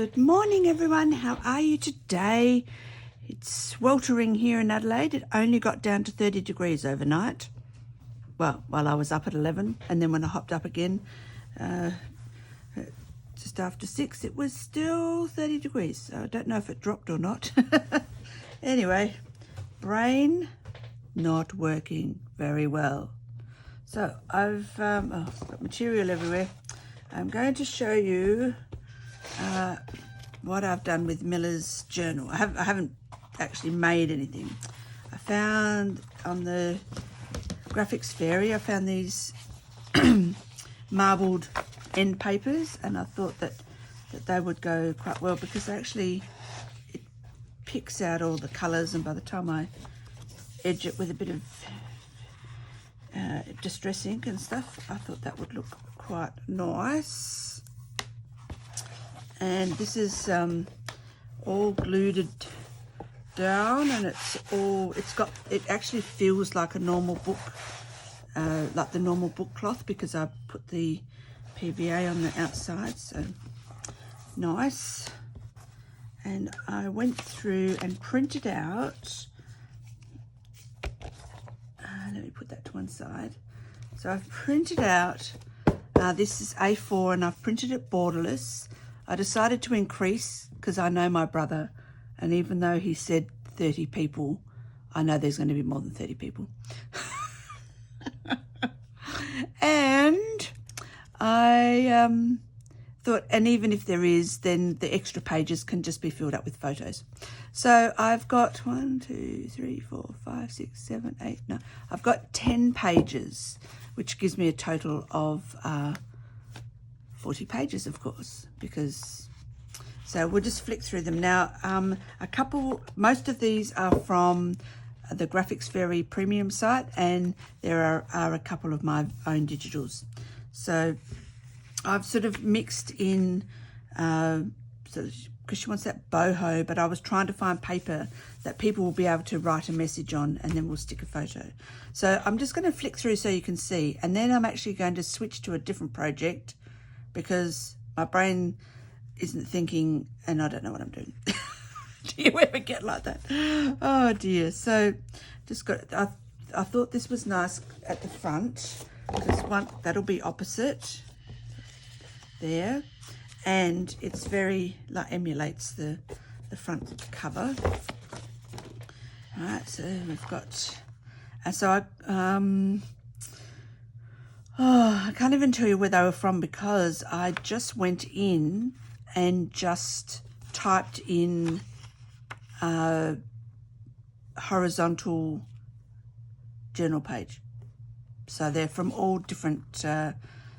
Good morning, everyone. How are you today? It's sweltering here in Adelaide. It only got down to 30 degrees overnight. Well, while I was up at 11, and then when I hopped up again, just after 6, it was still 30 degrees. So I don't know if it dropped or not. Anyway, brain not working very well. So I've got material everywhere. I'm going to show you what I've done with Mila's journal. I haven't actually made anything. I found on the Graphics Fairy, I found these marbled end papers, and I thought that they would go quite well because actually it picks out all the colours, and by the time I edge it with a bit of distress ink and stuff, I thought that would look quite nice. And this is all glued down, and it actually feels like a normal book, like the normal book cloth, because I put the PVA on the outside, so nice. And I went through and printed out, let me put that to one side. So I've printed out, this is A4 and I've printed it borderless. I decided to increase because I know my brother, and even though he said 30 people, I know there's going to be more than 30 people. And I thought, and even if there is, then the extra pages can just be filled up with photos. So I've got 1, 2, 3, 4, 5, 6, 7, 8, 9. I've got 10 pages, which gives me a total of 40 pages, of course, so we'll just flick through them now. Most of these are from the Graphics Fairy premium site, and there are a couple of my own digitals. So I've sort of mixed in, because she wants that boho, but I was trying to find paper that people will be able to write a message on, and then we'll stick a photo. So I'm just going to flick through so you can see, and then I'm actually going to switch to a different project because my brain isn't thinking and I don't know what I'm doing. Do you ever get like that? Oh dear. So just I thought this was nice at the front, because that'll be opposite there, and it's very, like, emulates the front cover. All right, so we've got, and so I can't even tell you where they were from, because I just went in and just typed in horizontal journal page. So they're from all different,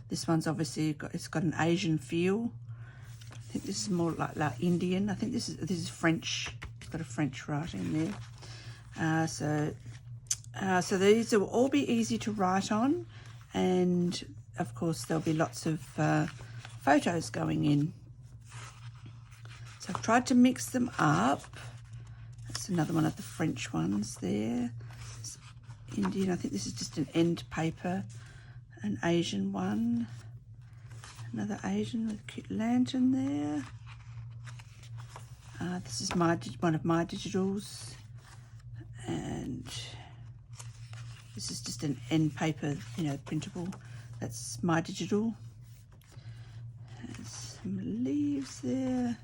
this one's obviously it's got an Asian feel. I think this is more like Indian. I think this is French. It's got a French writing there. So these will all be easy to write on, and of course there'll be lots of photos going in. So I've tried to mix them up. That's another one of the French ones there. It's Indian. I think this is just an end paper. An Asian one. Another Asian with a cute lantern there. This is one of my digitals. And this is just an end paper, printable. That's my digital. There's some leaves there.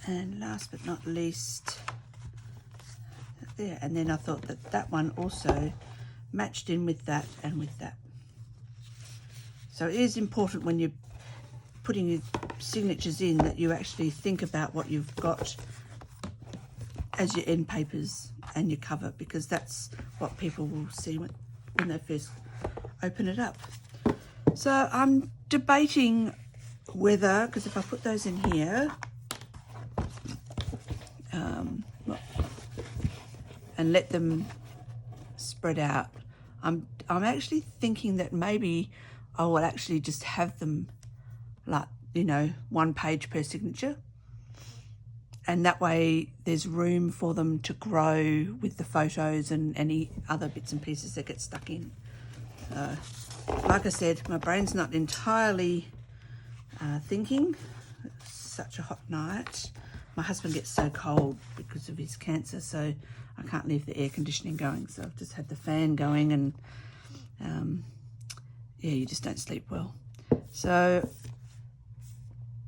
And last but not least, there. And then I thought that one also matched in with that and with that. So it is important when you're putting your signatures in that you actually think about what you've got as your end papers and your cover, because that's what people will see when they first open it up. So I'm debating whether, because if I put those in here, and let them spread out, I'm actually thinking that maybe I will actually just have them like, 1 page per signature, and that way there's room for them to grow with the photos and any other bits and pieces that get stuck in. Like I said, my brain's not entirely thinking. Let's such a hot night. My husband gets so cold because of his cancer, so I can't leave the air conditioning going. So I've just had the fan going, and yeah, you just don't sleep well. So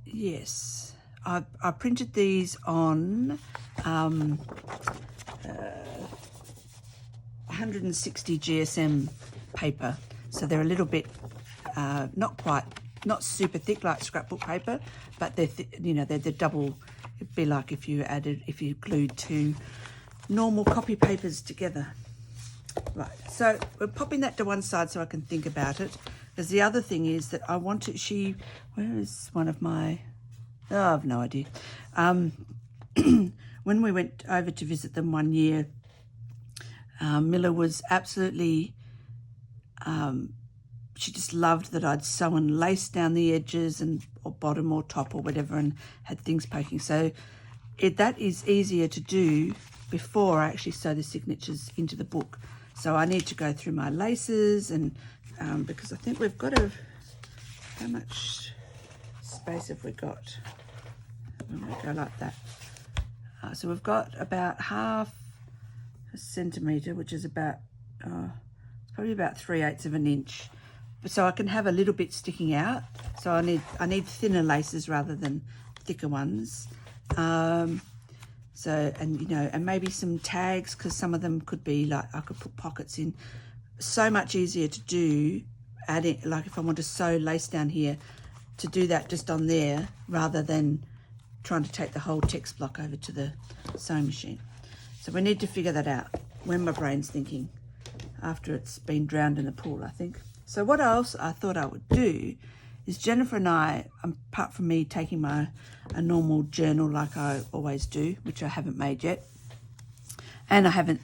yes, I printed these on 160 GSM paper, so they're a little bit not super thick like scrapbook paper, but they're they're the double. It'd be like if you glued two normal copy papers together. Right, so we're popping that to one side so I can think about it, because the other thing is that I want to, where is one of my, oh, I have no idea. When we went over to visit them one year, Mila was absolutely, she just loved that I'd sew and lace down the edges or bottom or top or whatever, and had things poking. So that is easier to do before I actually sew the signatures into the book. So I need to go through my laces, and because I think we've got how much space have we got when we go like that? So we've got about half a centimetre, which is about, it's probably about 3/8 of an inch. So I can have a little bit sticking out. So I need thinner laces rather than thicker ones. So, and and maybe some tags, because some of them could be like, I could put pockets in. So much easier to do, adding, like if I want to sew lace down here, to do that just on there rather than trying to take the whole text block over to the sewing machine. So we need to figure that out when my brain's thinking, after it's been drowned in the pool, I think. So what else I thought I would do is, Jennifer and I, apart from me taking a normal journal like I always do, which I haven't made yet, and I haven't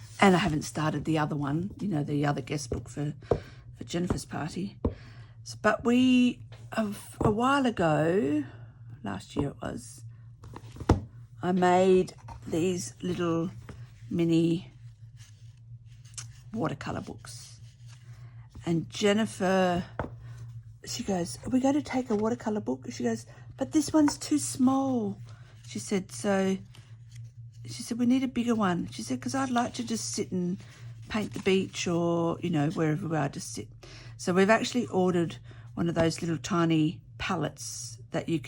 started the other one, the other guest book for Jennifer's party. So, but we, a while ago, last year it was, I made these little mini watercolour books. And Jennifer, she goes, "Are we going to take a watercolour book?" She goes, "But this one's too small." She said, "We need a bigger one." She said, "Because I'd like to just sit and paint the beach, or, wherever we are, just sit." So we've actually ordered one of those little tiny palettes that you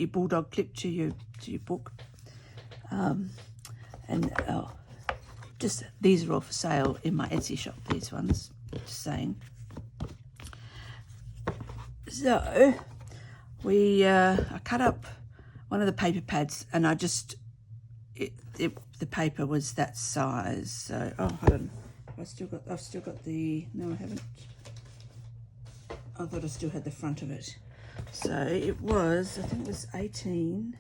bulldog clip to your book. Just these are all for sale in my Etsy shop, these ones, just saying. So I cut up one of the paper pads, and I just, the paper was that size. So, oh, hold on, I've still got the, no I haven't, I thought I still had the front of it. So it was, I think it was 18,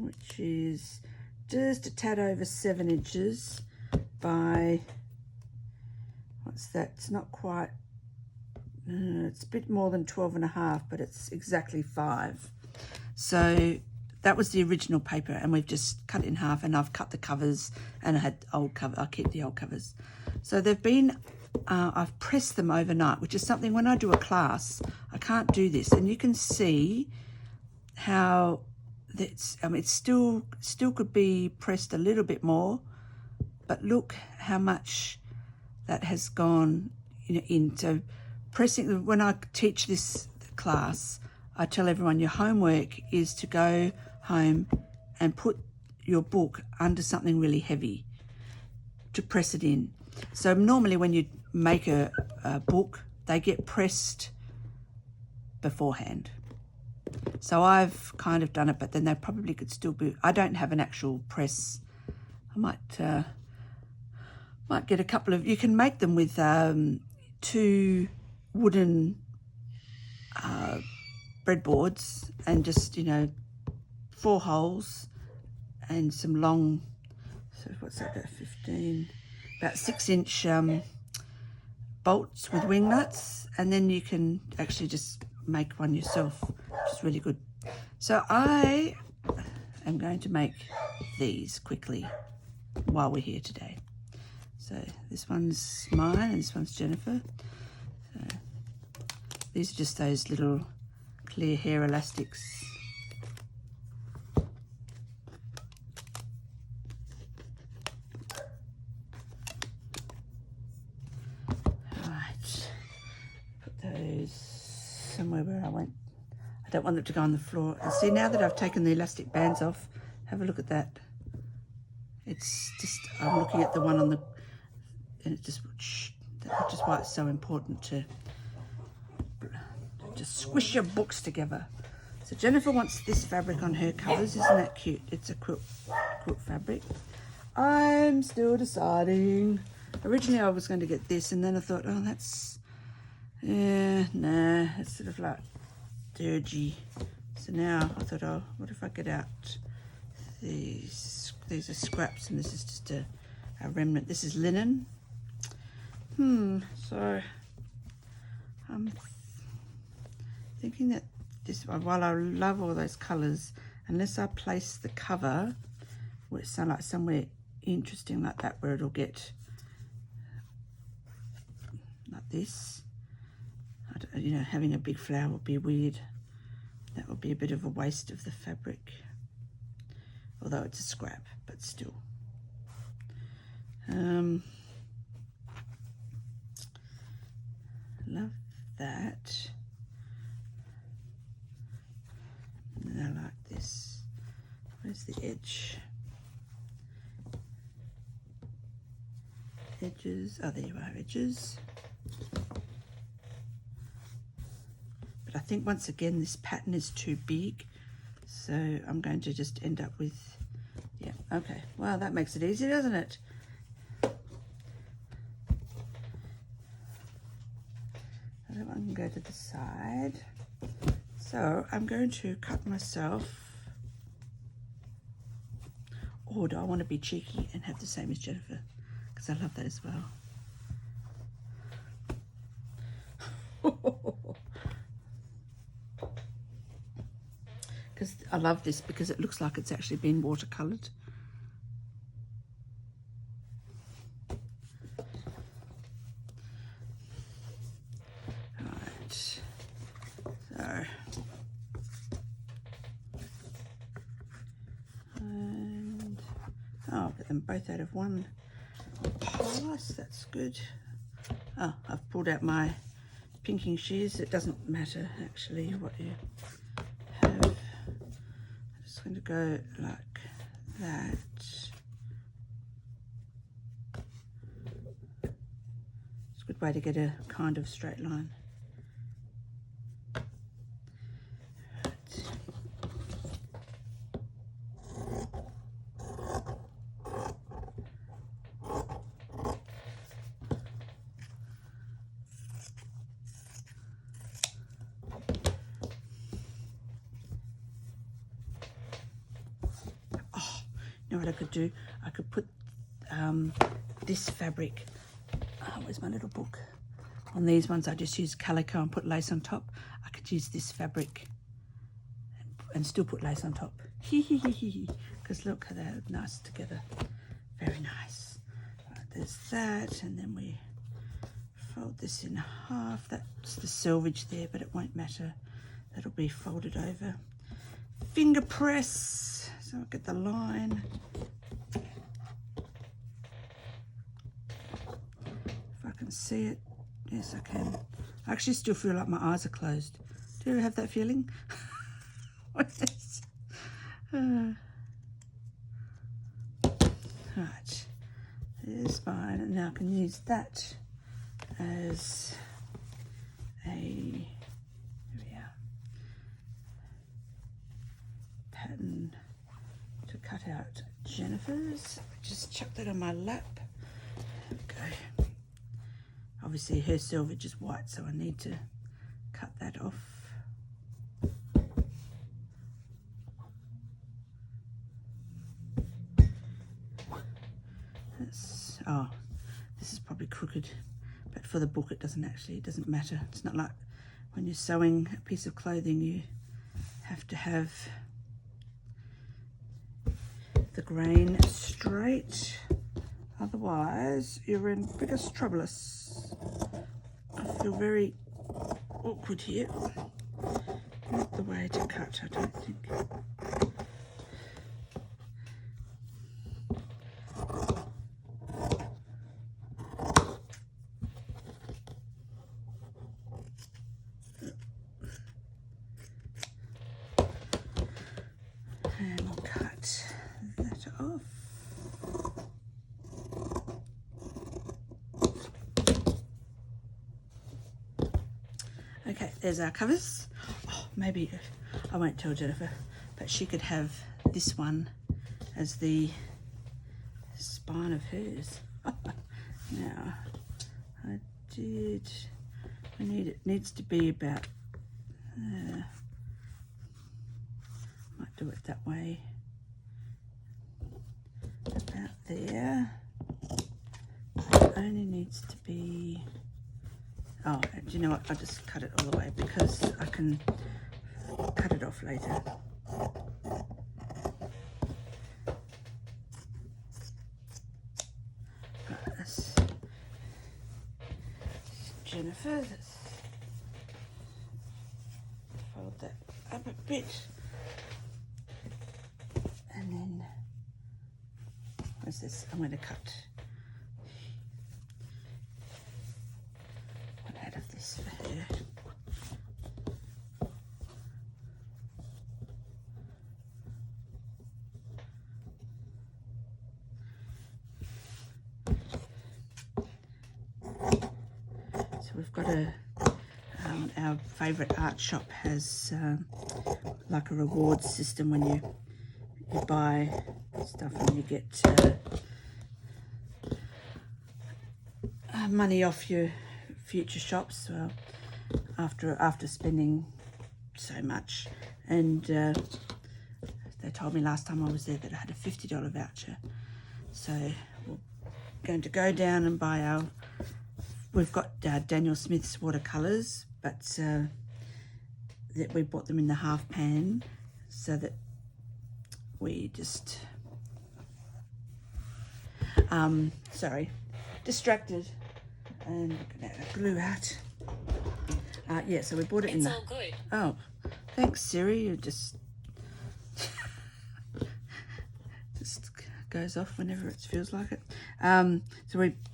which is just a tad over 7 inches by, what's that? It's not quite, it's a bit more than 12.5, but it's exactly 5. So that was the original paper, and we've just cut it in half, and I've cut the covers, and I had old cover. I keep the old covers. So they've been, I've pressed them overnight, which is something when I do a class, I can't do this, and you can see how it's, it still could be pressed a little bit more, but look how much that has gone into pressing. When I teach this class, I tell everyone your homework is to go home and put your book under something really heavy to press it in. So normally when you make a book, they get pressed beforehand. So I've kind of done it, but then they probably could still be, I don't have an actual press. I might get a couple of, you can make them with 2 wooden breadboards, and just 4 holes and some long, so what's that, about 6-inch bolts with wing nuts, and then you can actually just make one yourself, which is really good. So I am going to make these quickly while we're here today. So this one's mine and this one's Jennifer. So These are just those little clear hair elastics. Right, put those somewhere where I don't want them to go on the floor. And see, now that I've taken the elastic bands off, have a look at that. It's just, I'm looking at the one on the, and it just, which is why it's so important to just squish your books together. So Jennifer wants this fabric on her covers. Isn't that cute? It's a quilt fabric. I'm still deciding. Originally I was going to get this, and then I thought, oh, that's, nah, it's sort of like dirgy. So now I thought, oh, what if I get out these are scraps, and this is just a remnant. This is linen. So I'm thinking that this, while I love all those colours, unless I place the cover where it's like somewhere interesting like that, where it'll get like this, you know, having a big flower would be weird. That would be a bit of a waste of the fabric, although it's a scrap, but still. Love that. And I like this. Where's the edge? Edges. Oh, there you are, edges. But I think once again this pattern is too big, so I'm going to just end up with, yeah, okay. Well, that makes it easy, doesn't it? That one can go to the side. So I'm going to cut myself, or do I want to be cheeky and have the same as Jennifer? Because I love that as well. Because I love this because it looks like it's actually been watercoloured. Both out of one pass, that's good. Oh, I've pulled out my pinking shears. It doesn't matter actually what you have. I'm just going to go like that. It's a good way to get a kind of straight line. You know what I could do? I could put this fabric, where's my little book? On these ones I just use calico and put lace on top. I could use this fabric and still put lace on top. Because look how they're nice together. Very nice. Right, there's that, and then we fold this in half. That's the selvage there, but it won't matter. That'll be folded over. Finger press. So I'll get the line. If I can see it. Yes, I can. I actually still feel like my eyes are closed. Do you ever have that feeling? Right. There's mine. And now I can use that as a pattern to cut out Jennifer's. Just chuck that on my lap. Okay. Obviously her selvage is white, so I need to cut that off. Oh, this is probably crooked, but for the book it doesn't matter. It's not like when you're sewing a piece of clothing you have to have the grain straight, otherwise you're in biggest trouble. I feel very awkward here. Not the way to cut, I don't think. And we'll cut that off. Okay, there's our covers. Oh, maybe I won't tell Jennifer, but she could have this one as the spine of hers. Now, it needs to be about, might do it that way, about there. It only needs to be, oh, do you know what, I'll just cut it all the way because I can cut it off later. Right, that's Jennifer. Let's fold that up a bit. And then, what's this? I'm going to cut one out of this for her. So we've got our favourite art shop has like a reward system when you buy stuff and you get money off your future shops after spending so much. And they told me last time I was there that I had a $50 voucher. So we're going to go down and buy we've got Daniel Smith's watercolours, but that we bought them in the half pan so that we just, sorry, distracted and glue out. Yeah, so we bought it in the... It's all good. Oh, thanks, Siri. You just goes off whenever it feels like it. So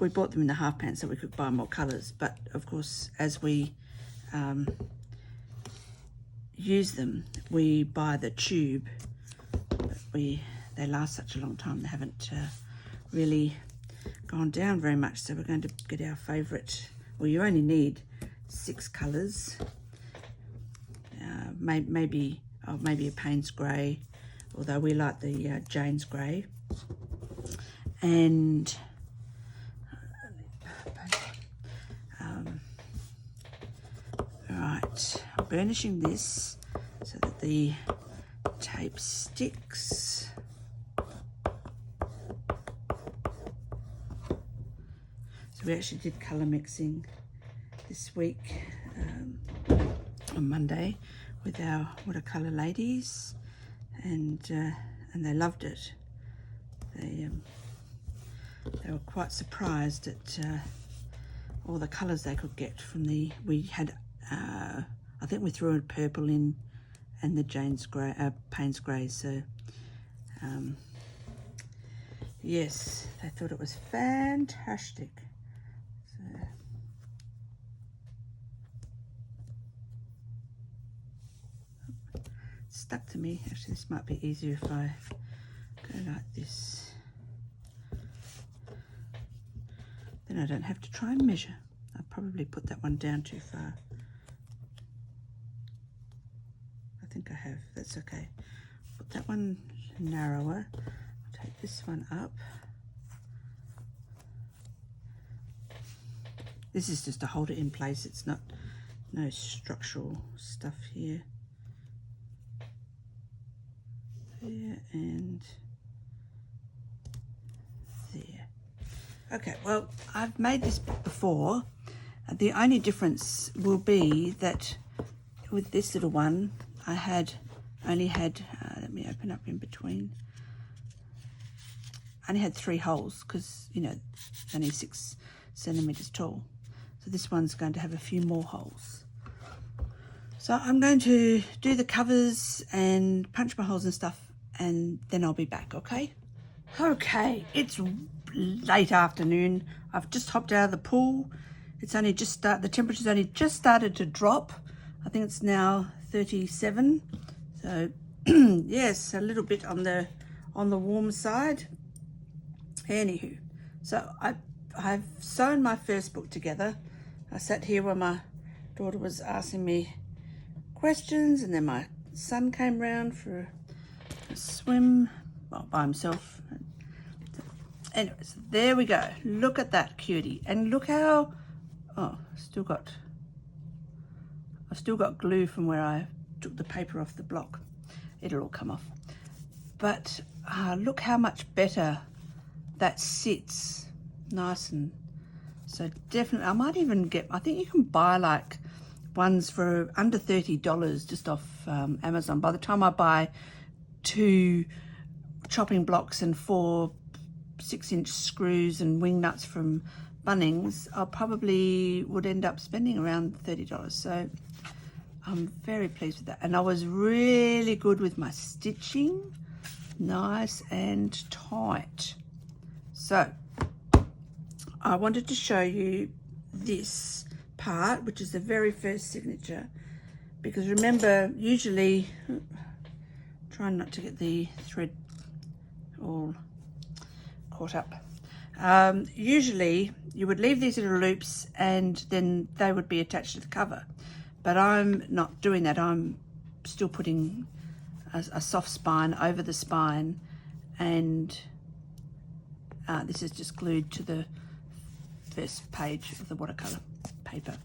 we bought them in the half pan so we could buy more colours. But of course, as we use them, we buy the tube. They last such a long time. They haven't really gone down very much. So we're going to get our favourite. Well, you only need 6 colours. Maybe a Payne's grey, although we like the Jane's grey. And right, I'm burnishing this so that the tape sticks. So we actually did colour mixing this week on Monday with our watercolour ladies, and they loved it. They were quite surprised at all the colours they could get from we had, I think we threw a purple in and the Payne's grey, so yes, they thought it was fantastic. So, it's stuck to me. Actually, this might be easier if I go like this. Then I don't have to try and measure. I probably put that one down too far. I think I have. That's okay. Put that one narrower. I'll take this one up. This is just to hold it in place. It's no structural stuff here. There and there. Okay, well, I've made this before. The only difference will be that with this little one, I only had, let me open up in between. I only had 3 holes because, you know, only 6 centimetres tall. So this one's going to have a few more holes. So I'm going to do the covers and punch my holes and stuff, and then I'll be back, okay? Okay, it's late afternoon. I've just hopped out of the pool. It's only just the temperature's only just started to drop. I think it's now 37. So yes, a little bit on the warm side. Anywho, so I've sewn my first book together. I sat here while my daughter was asking me questions, and then my son came round for a swim, well, by himself. Anyways, there we go. Look at that cutie, and look how I've still got glue from where I took the paper off the block. It'll all come off, but look how much better that sits, nice. And so definitely I might even get, I think you can buy like ones for under $30 just off Amazon. By the time I buy 2 chopping blocks and 4 6-inch screws and wing nuts from Bunnings, I probably would end up spending around $30. So I'm very pleased with that. And I was really good with my stitching, nice and tight. So I wanted to show you this part, which is the very first signature, because remember, usually, trying not to get the thread all caught up, usually you would leave these little loops and then they would be attached to the cover, but I'm not doing that. I'm still putting a soft spine over the spine, and this is just glued to the first page of the watercolor paper.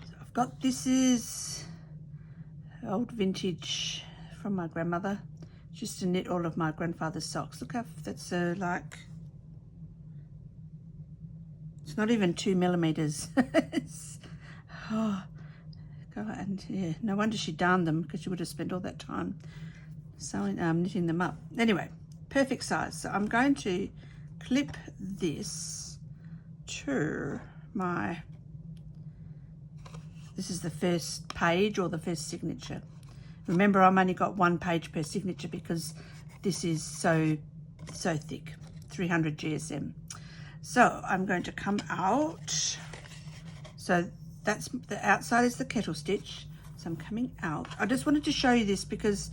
So I've got, this is old vintage from my grandmother. She used to knit all of my grandfather's socks. Look how that's like, it's not even 2 millimeters. Oh God, and yeah, no wonder she darned them, because she would have spent all that time sewing, knitting them up. Anyway, perfect size. So I'm going to clip this to my, this is the first page or the first signature. Remember, I'm only got 1 page per signature because this is so thick, 300 GSM. So I'm going to come out. So that's the outside is the kettle stitch. So I'm coming out. I just wanted to show you this because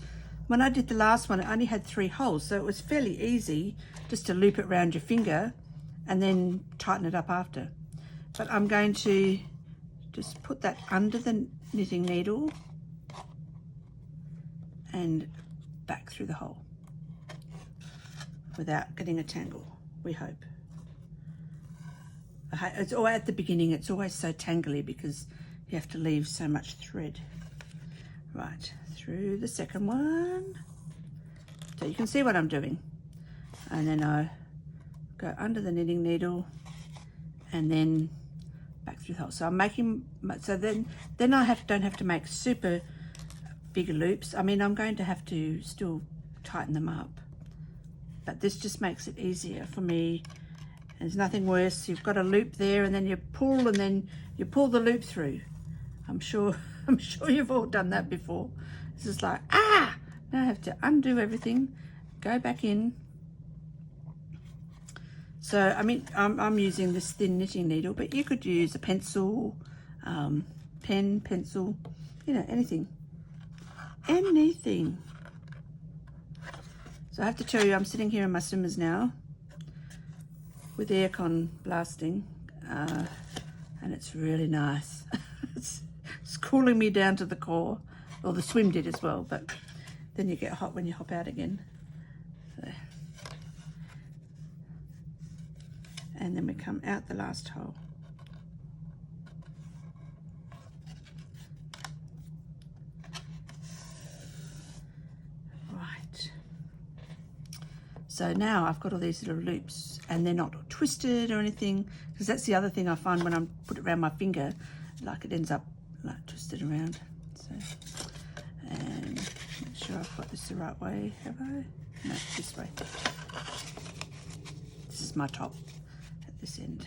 when I did the last one, it only had 3 holes. So it was fairly easy just to loop it around your finger and then tighten it up after. But I'm going to just put that under the knitting needle and back through the hole without getting a tangle, we hope. It's always at the beginning, it's always so tangly because you have to leave so much thread. Right, through the second one. So you can see what I'm doing. And then I go under the knitting needle and then back through the hole. So I'm making, so then I don't have to make super bigger loops. I mean, I'm going to have to still tighten them up, but this just makes it easier for me. There's nothing worse. You've got a loop there and then you pull and then you pull the loop through. I'm sure you've all done that before. This is like, now I have to undo everything, go back in. So, I mean, I'm using this thin knitting needle, but you could use a pencil, pen, pencil, you know, anything. So I have to tell you, I'm sitting here in my swimmers now with the aircon blasting, and it's really nice. It's cooling me down to the core. Well, the swim did as well, but then you get hot when you hop out again. So. And then we come out the last hole. So now I've got all these little loops and they're not twisted or anything, because that's the other thing I find when I put it around my finger, like it ends up like twisted around. So, and make sure I've got this the right way, have I? No, this way. This is my top at this end.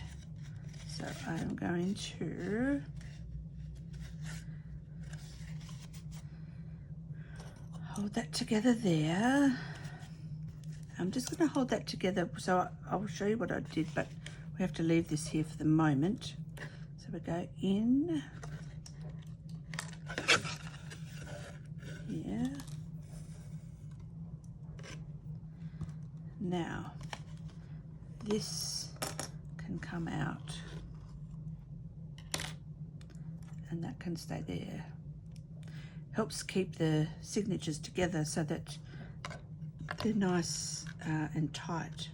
So I'm going to hold that together there. I'm just going to hold that together, so I'll show you what I did, but we have to leave this here for the moment. So we go in here. Now this can come out and that can stay there. Helps keep the signatures together so that they're nice and tight.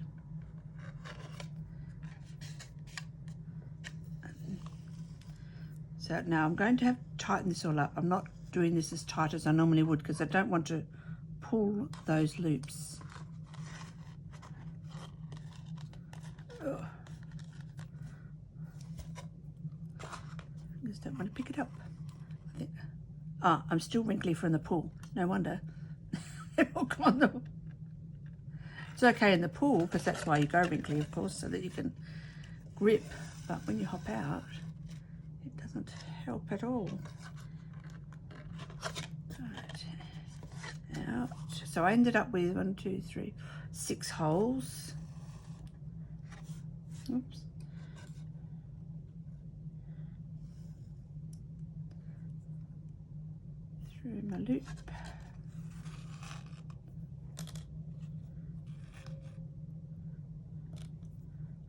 So now I'm going to have to tighten this all up. I'm not doing this as tight as I normally would because I don't want to pull those loops. Oh. I just don't want to pick it up. I think. Ah, I'm still wrinkly from the pull. No wonder. It will come on the... It's okay in the pool because that's why you go wrinkly, of course, so that you can grip. But when you hop out, it doesn't help at all. Right. Out. So I ended up with 1, 2, 3, 6 holes. Oops. Through my loop.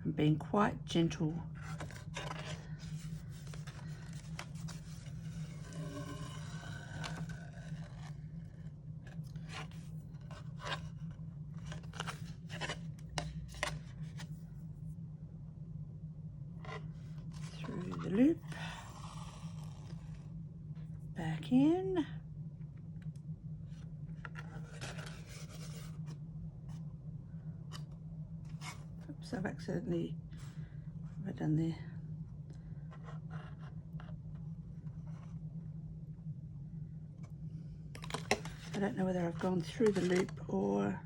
I'm being quite gentle. Through the loop. Back in. Oops, I've accidentally, what have I done there? I don't know whether I've gone through the loop or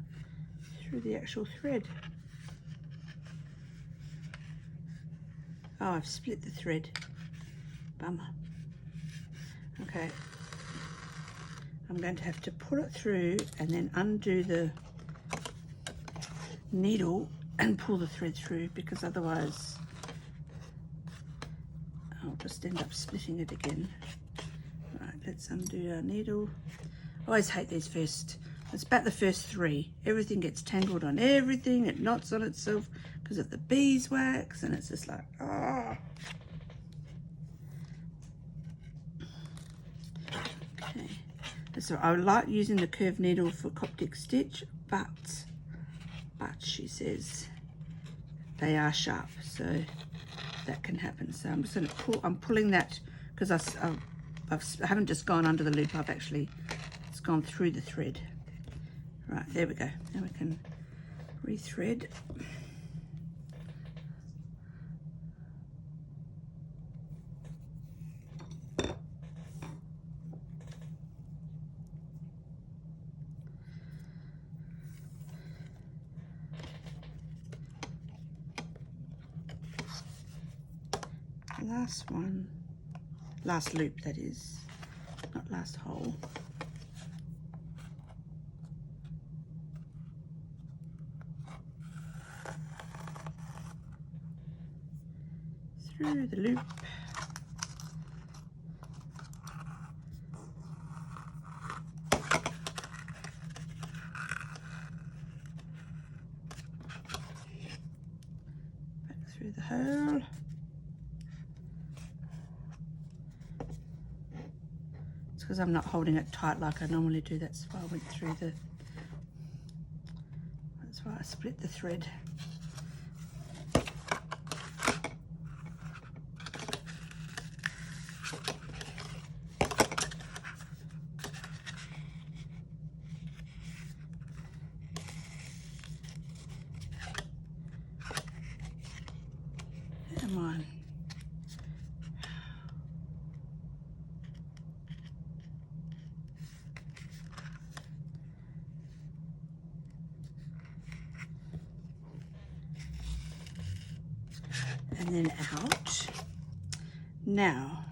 through the actual thread. Oh, I've split the thread. Bummer. Okay. I'm going to have to pull it through and then undo the needle and pull the thread through, because otherwise I'll just end up splitting it again. Right, let's undo our needle. I always hate these first, it's about the first 3. Everything gets tangled on everything, it knots on itself because of the beeswax, and it's just like, ah. Okay, so I like using the curved needle for Coptic stitch, but she says they are sharp, so that can happen. So I'm just going to pull, I'm pulling that because I haven't just gone under the loop, I've actually, it's gone through the thread. Right, there we go. Now we can rethread. Last one, last loop that is, not last hole. Through the loop. Back through the hole. Because I'm not holding it tight like I normally do, that's why I went through the, that's why I split the thread. Come on. And then out. Now,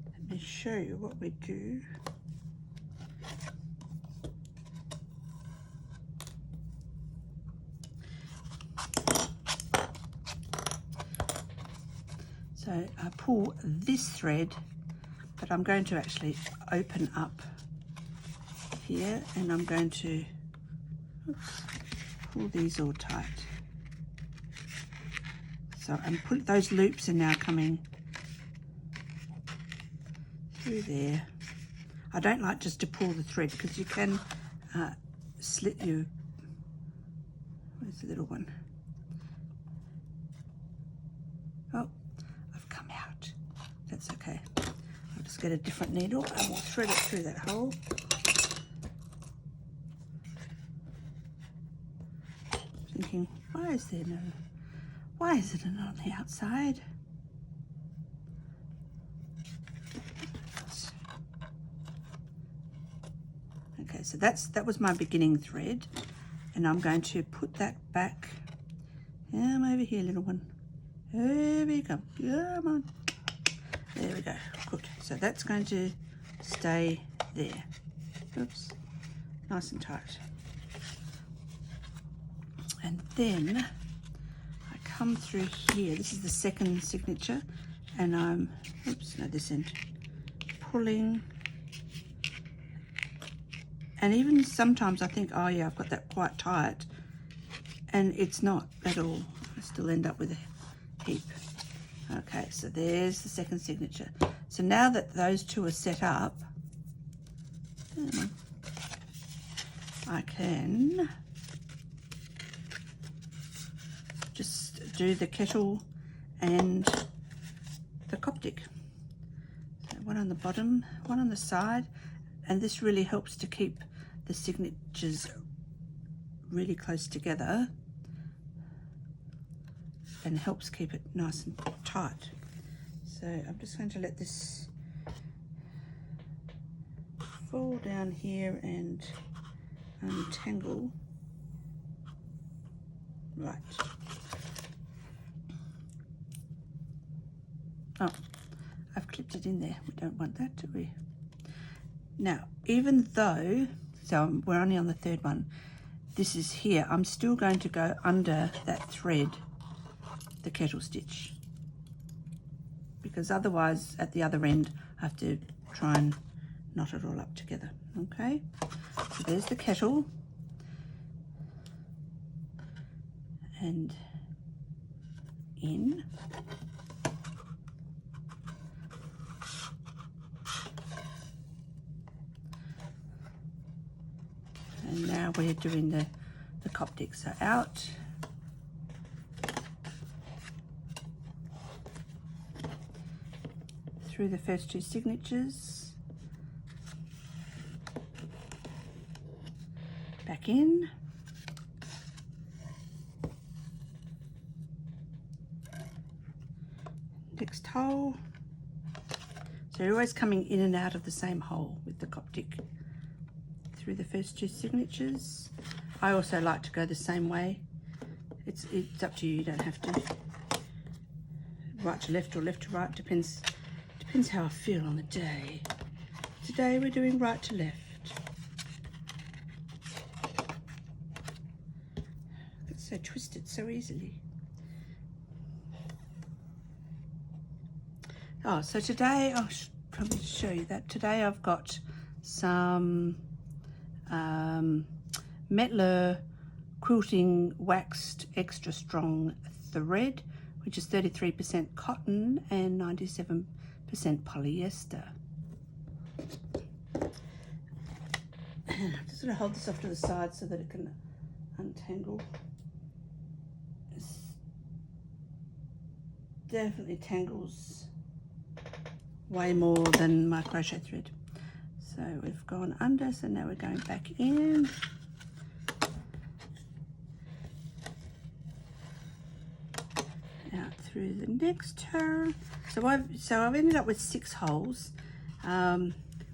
let me show you what we do. pull this thread, but I'm going to actually open up here, and I'm going to pull these all tight. So and put those loops are now coming through there. I don't like just to pull the thread because you can slit your, where's the little one? Oh, I've come out. That's okay. I'll just get a different needle and we'll thread it through that hole. Thinking, why is it not on the outside? Okay, so that was my beginning thread, and I'm going to put that back. Come over here, little one. Here we go. Come on. There we go. Good. So that's going to stay there. Oops. Nice and tight. And then I come through here. This is the second signature, and I'm, oops, no, this end, pulling. And even sometimes I think, oh yeah, I've got that quite tight, and it's not at all. I still end up with a heap. Okay, so there's the second signature. So now that those two are set up, I can just do the kettle and the Coptic. So one on the bottom, one on the side, and this really helps to keep the signatures really close together and helps keep it nice and tight. So I'm just going to let this fall down here and untangle. Right. Oh, I've clipped it in there. We don't want that, do we? Now, even though, so we're only on the third one, this is here, I'm still going to go under that thread, the kettle stitch, because otherwise at the other end I have to try and knot it all up together. Okay, so there's the kettle, and in. And now we're doing the Coptic. So out, through the first two signatures, back in, next hole. So you're always coming in and out of the same hole with the Coptic. Through the first two signatures. I also like to go the same way. It's up to you. You don't have to right to left or left to right. Depends how I feel on the day. Today we're doing right to left. It's so twisted so easily. Oh, so today I should probably show you that. Today I've got some Mila quilting waxed extra strong thread, which is 33% cotton and 97% polyester. I'm just going to hold this off to the side so that it can untangle. This definitely tangles way more than my crochet thread. So we've gone under, so now we're going back in. Out through the next turn. So I've ended up with 6 holes.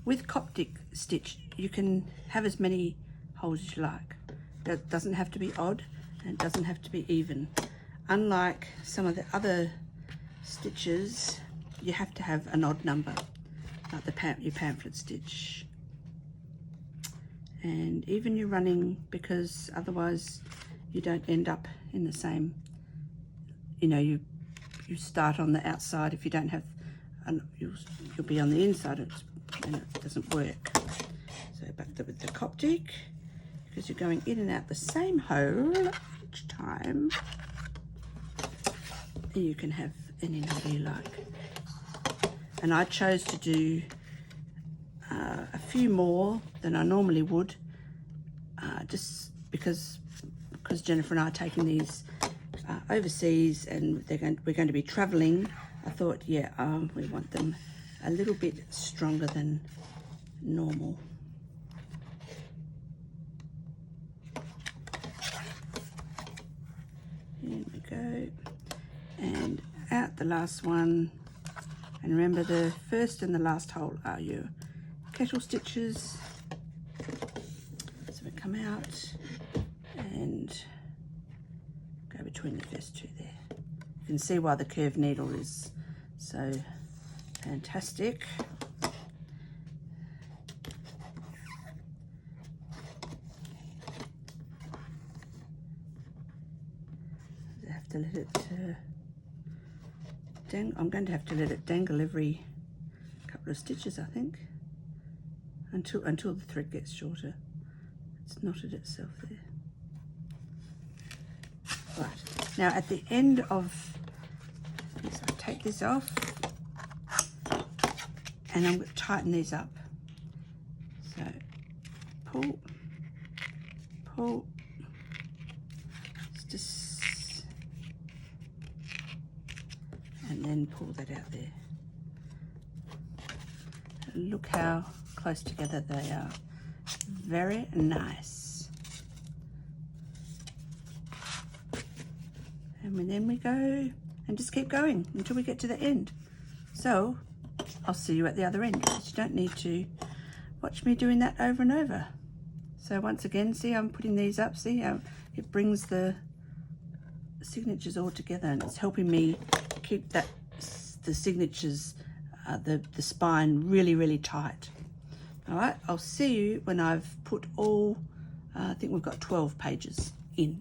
With Coptic stitch, you can have as many holes as you like. It doesn't have to be odd, and it doesn't have to be even. Unlike some of the other stitches, you have to have an odd number, like your pamphlet stitch. And even you're running, because otherwise you don't end up in the same, you know, you start on the outside if you don't have and you'll be on the inside and it doesn't work. So back there with the Coptic, because you're going in and out the same hole each time. And you can have any number you like. And I chose to do a few more than I normally would, just because Jennifer and I are taking these overseas, and we're going to be traveling. I thought, yeah, we want them a little bit stronger than normal. Here we go. And out the last one. And remember, the first and the last hole are your kettle stitches. So we come out and go between the first two there. You can see why the curved needle is so fantastic. I have to let it I'm going to have to let it dangle every couple of stitches, I think, until the thread gets shorter. It's knotted itself there. Right, now at the end of this, I take this off and I'm going to tighten these up. So pull, pull, just, and then pull that out there. And look how close together they are. Very nice. And then we go and just keep going until we get to the end. So I'll see you at the other end, because you don't need to watch me doing that over and over. So once again, see, I'm putting these up. See how it brings the signatures all together, and it's helping me keep the signatures, the spine really tight. All right, I'll see you when I've put all, I think we've got 12 pages in.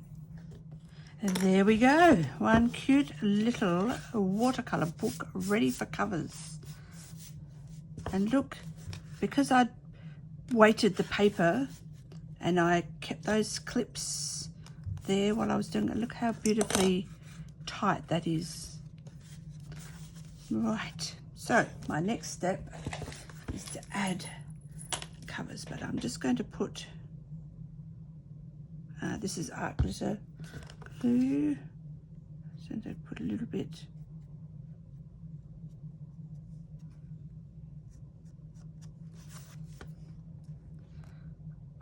And there we go, one cute little watercolor book ready for covers. And look, because I weighted the paper and I kept those clips there while I was doing it, look how beautifully tight that is. Right, so my next step is to add covers, but I'm just going to put, this is art glitter glue, so I'm going to put a little bit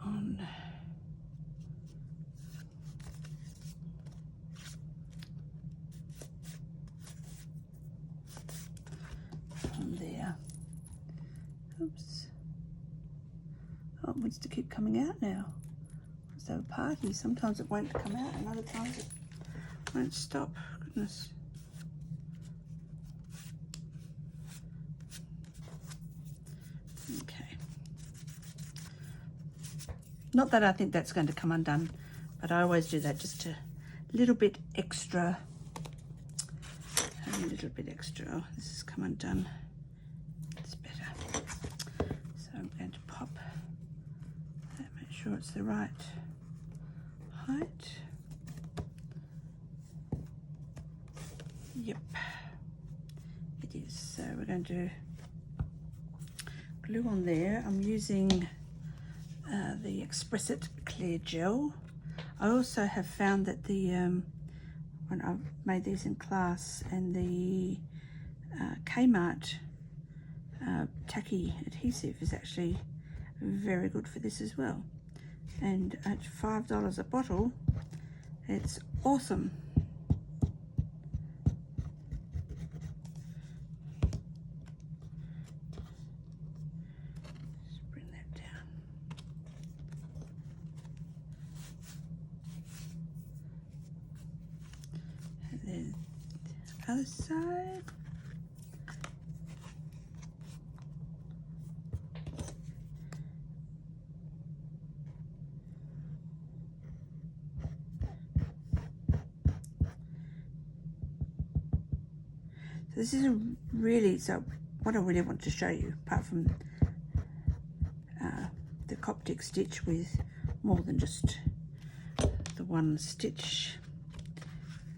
on there. Oops. Oh, it wants to keep coming out now. Let's have a party. Sometimes it won't come out and other times it won't stop. Goodness. Okay. Not that I think that's going to come undone, but I always do that just a little bit extra. A little bit extra. Oh, this has come undone. It's better. So I'm going to pop that, make sure it's the right height. Yep, it is. So we're going to glue on there. I'm using the Express It clear gel. I also have found that the when I've made these in class, and the Kmart tacky adhesive is actually very good for this as well. And at $5 a bottle, it's awesome. Just bring that down. And then the other side. This is a really, so what I really want to show you, apart from the Coptic stitch with more than just the one stitch,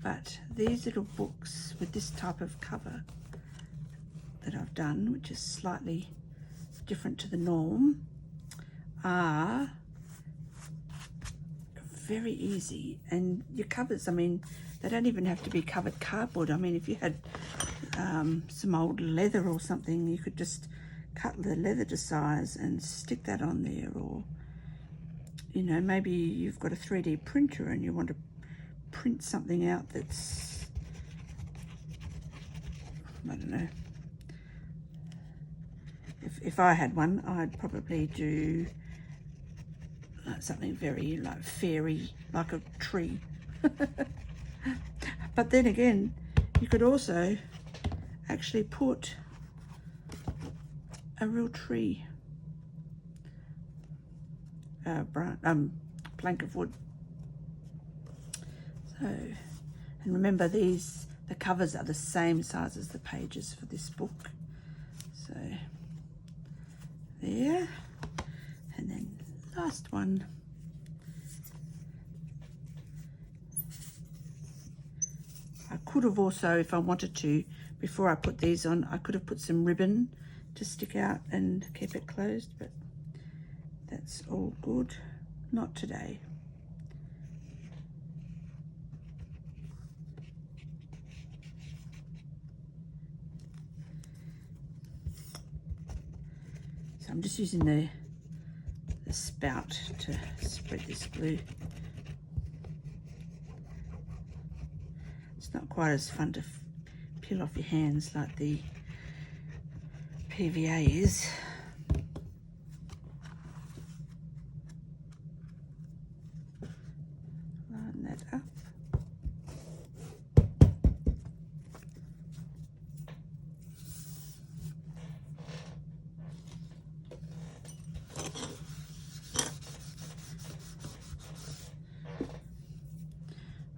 but these little books with this type of cover that I've done, which is slightly different to the norm, are very easy. And your covers, I mean, they don't even have to be covered cardboard. I mean, if you had some old leather or something, you could just cut the leather to size and stick that on there. Or, you know, maybe you've got a 3D printer and you want to print something out that's, I don't know, if I had one, I'd probably do like something very like fairy, like a tree. But then again, you could also actually put a real tree, plank of wood. So, and remember, the covers are the same size as the pages for this book. So there, and then last one. I could have also, if I wanted to, before I put these on, I could have put some ribbon to stick out and keep it closed, but that's all good. Not today. So I'm just using the spout to spread this glue. It's not quite as fun to peel off your hands like the PVA is. Line that up.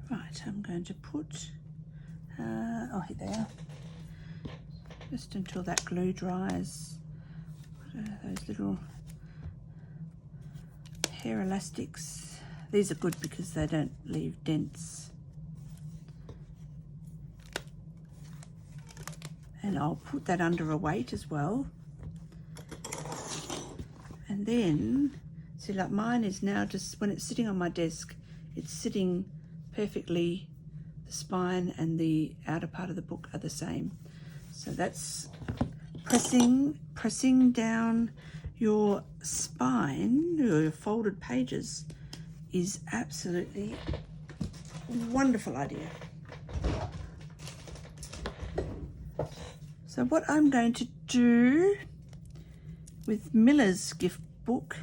Right, I'm going to put, oh, here they are. Just until that glue dries. Those little hair elastics. These are good because they don't leave dents. And I'll put that under a weight as well. And then, see, like mine is now just, when it's sitting on my desk, it's sitting perfectly. The spine and the outer part of the book are the same. So that's pressing down your spine, your folded pages, is absolutely a wonderful idea. So what I'm going to do with Mila's gift book,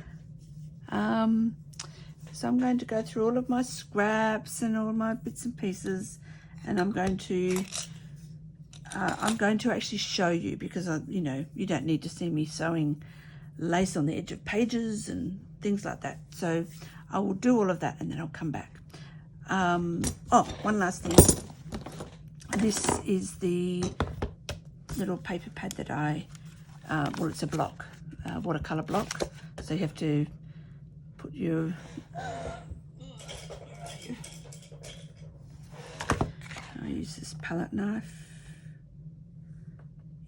so I'm going to go through all of my scraps and all my bits and pieces, and I'm going to actually show you, because you know, you don't need to see me sewing lace on the edge of pages and things like that. So I will do all of that and then I'll come back. Oh, one last thing. This is the little paper pad that I, well, it's a block, watercolor block. So you have to put your, I use this palette knife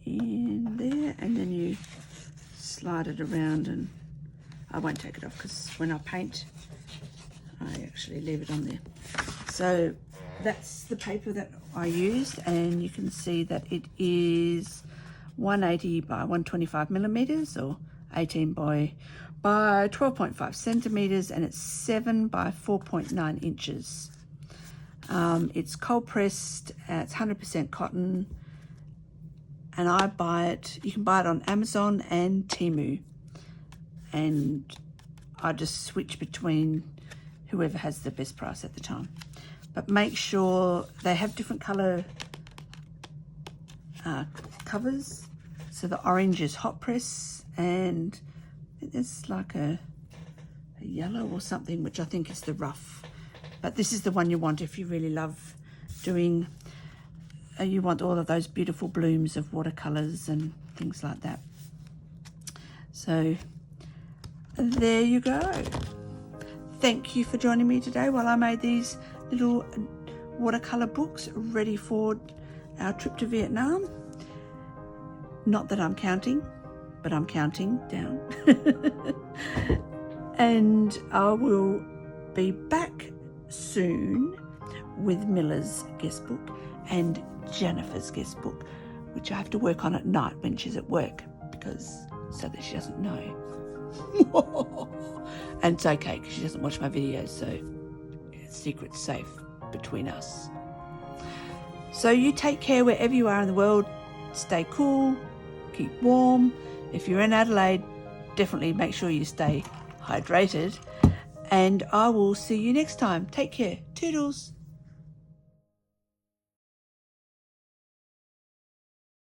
in there, and then you slide it around, and I won't take it off because when I paint I actually leave it on there. So that's the paper that I used, and you can see that it is 180 by 125 millimeters, or 18 by 12.5 centimeters, and it's 7 by 4.9 inches. It's cold pressed, it's 100% cotton, and I buy it, you can buy it on Amazon and Temu, and I just switch between whoever has the best price at the time. But make sure they have different color covers. So the orange is hot press, and there's like a yellow or something, which I think is the rough. But this is the one you want if you really love doing, you want all of those beautiful blooms of watercolors and things like that. So there you go. Thank you for joining me today while I made these little watercolour books ready for our trip to Vietnam. Not that I'm counting, but I'm counting down. And I will be back soon with Mila's guestbook and Jennifer's guestbook, which I have to work on at night when she's at work, because so that she doesn't know. And it's okay because she doesn't watch my videos, so secret's safe between us. So you take care wherever you are in the world. Stay cool, keep warm. If you're in Adelaide, definitely make sure you stay hydrated. And I will see you next time. Take care. Toodles.